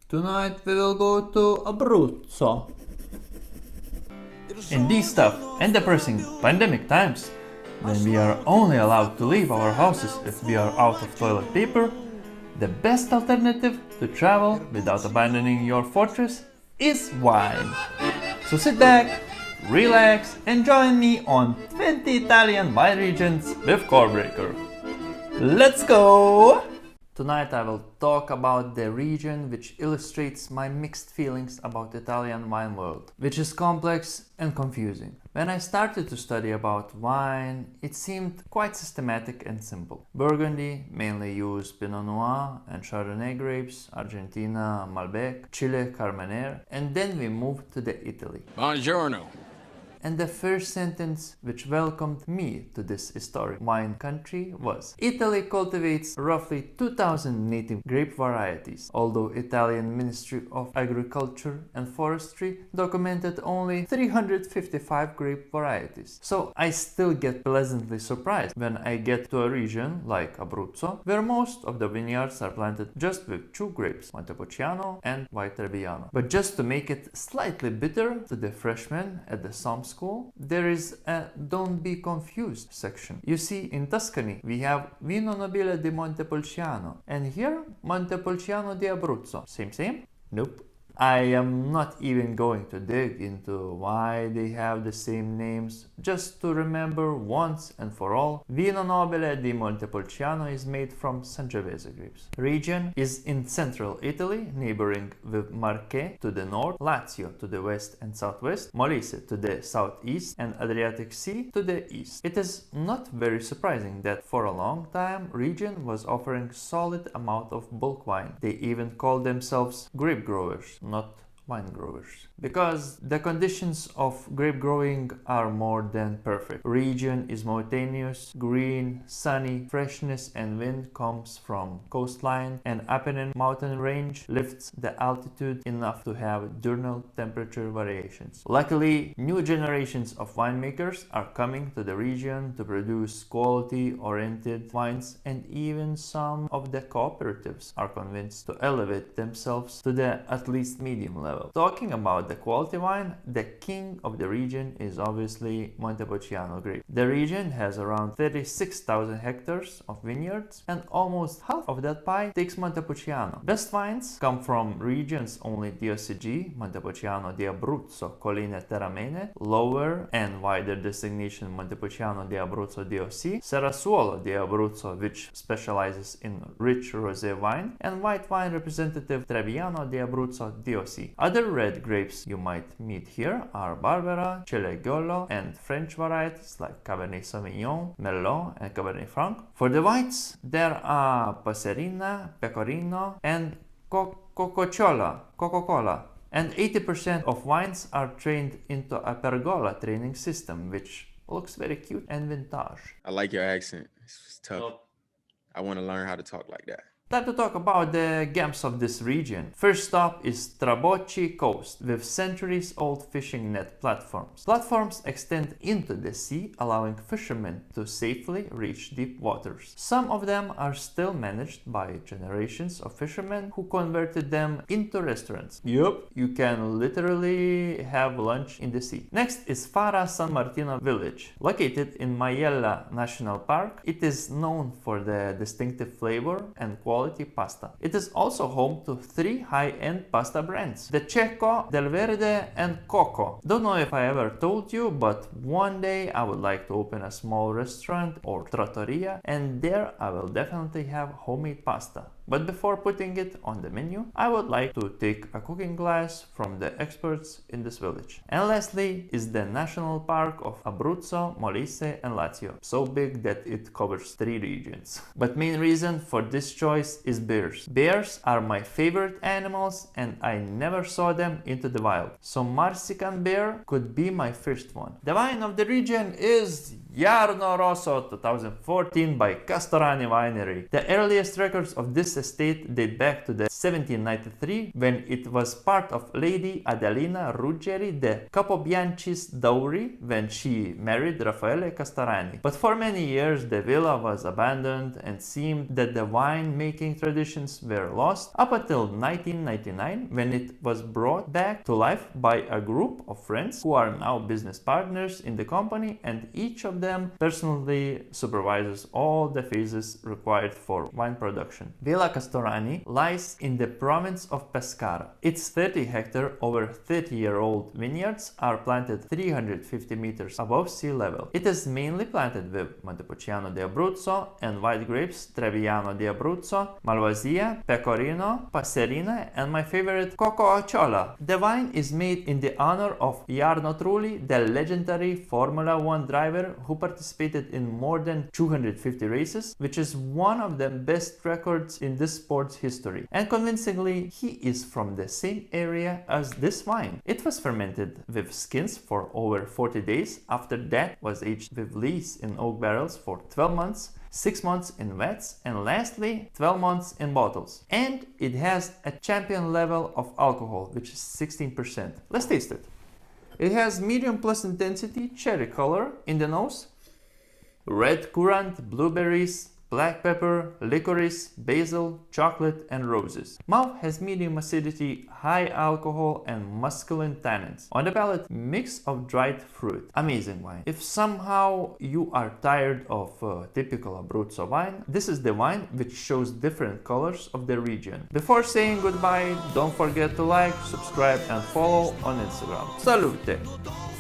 Tonight we will go to Abruzzo. In these tough and depressing pandemic times, when we are only allowed to leave our houses if we are out of toilet paper, the best alternative to travel without abandoning your fortress is wine. So sit back, relax, and join me on 20 Italian wine regions with Corkbreaker. Let's go! Tonight I will talk about the region which illustrates my mixed feelings about Italian wine world, which is complex and confusing. When I started to study about wine, it seemed quite systematic and simple. Burgundy mainly used Pinot Noir and Chardonnay grapes, Argentina Malbec, Chile Carmenere, and then we moved to the Italy. Buongiorno. And the first sentence which welcomed me to this historic wine country was: Italy cultivates roughly 2000 native grape varieties, although Italian Ministry of Agriculture and Forestry documented only 355 grape varieties. So I still get pleasantly surprised when I get to a region like Abruzzo, where most of the vineyards are planted just with two grapes, Montepulciano and White Trebbiano. But just to make it slightly bitter to the freshmen at the SOM school, there is a "Don't be confused" section. You see, in Tuscany we have Vino Nobile di Montepulciano, and here Montepulciano di Abruzzo. Same? Nope. I am not even going to dig into why they have the same names, just to remember once and for all, Vino Nobile di Montepulciano is made from Sangiovese grapes. Region is in central Italy, neighboring with Marche to the north, Lazio to the west and southwest, Molise to the southeast, and Adriatic Sea to the east. It is not very surprising that for a long time region was offering solid amount of bulk wine. They even called themselves grape growers, not wine growers, because the conditions of grape growing are more than perfect. Region is mountainous, green, sunny, freshness and wind comes from coastline, and Apennine mountain range lifts the altitude enough to have diurnal temperature variations. Luckily, new generations of winemakers are coming to the region to produce quality-oriented wines, and even some of the cooperatives are convinced to elevate themselves to the at least medium level. Talking about the quality wine, the king of the region is obviously Montepulciano grape. The region has around 36,000 hectares of vineyards, and almost half of that pie takes Montepulciano. Best wines come from regions only DOCG, Montepulciano di Abruzzo, Colline Terramene, lower and wider designation Montepulciano di Abruzzo DOC, Serrasuolo di Abruzzo, which specializes in rich rosé wine, and white wine representative Trebbiano di Abruzzo DOC. Other red grapes you might meet here are Barbera, Celegiolo, and French varieties like Cabernet Sauvignon, Merlot, and Cabernet Franc. For the whites, there are Passerina, Pecorino, and Cococciola. And 80% of wines are trained into a pergola training system, which looks very cute and vintage. I like your accent. It's tough. I want to learn how to talk like that. Time to talk about the gems of this region. First stop is Trabocchi Coast, with centuries-old fishing net platforms. Platforms extend into the sea, allowing fishermen to safely reach deep waters. Some of them are still managed by generations of fishermen who converted them into restaurants. Yup, you can literally have lunch in the sea. Next is Fara San Martino village. Located in Maiella National Park, it is known for the distinctive flavor and quality pasta. It is also home to 3 high-end pasta brands: the Cecco, Del Verde, and Coco. Don't know if I ever told you, but one day I would like to open a small restaurant or trattoria, and there I will definitely have homemade pasta. But before putting it on the menu, I would like to take a cooking class from the experts in this village. And lastly is the National Park of Abruzzo, Molise, and Lazio, so big that it covers 3 regions. But main reason for this choice is bears. Bears are my favorite animals, and I never saw them into the wild, so Marsican bear could be my first one. The wine of the region is Jarno Rosso 2014 by Castorani Winery. The earliest records of this this estate date back to the 1793 when it was part of Lady Adelina Ruggeri de Capobianci's dowry when she married Raffaele Castorani. But for many years the villa was abandoned and seemed that the wine-making traditions were lost up until 1999 when it was brought back to life by a group of friends who are now business partners in the company, and each of them personally supervises all the phases required for wine production. Villa Castorani lies in the province of Pescara. Its 30-hectare, over 30-year-old vineyards are planted 350 meters above sea level. It is mainly planted with Montepulciano di Abruzzo and white grapes Trebbiano di Abruzzo, Malvasia, Pecorino, Passerina, and my favorite Cococciola. The wine is made in the honor of Jarno Trulli, the legendary Formula 1 driver who participated in more than 250 races, which is one of the best records in this sport's history. And convincingly, he is from the same area as this wine. It was fermented with skins for over 40 days. After that was aged with lees in oak barrels for 12 months, 6 months in vats, and lastly 12 months in bottles. And it has a champion level of alcohol, which is 16%. Let's taste it. It has medium plus intensity cherry color in the nose, red currant, blueberries, black pepper, licorice, basil, chocolate, and roses. Mouth has medium acidity, high alcohol, and masculine tannins. On the palate, mix of dried fruit. Amazing wine. If somehow you are tired of typical Abruzzo wine, this is the wine which shows different colors of the region. Before saying goodbye, don't forget to like, subscribe, and follow on Instagram. Salute!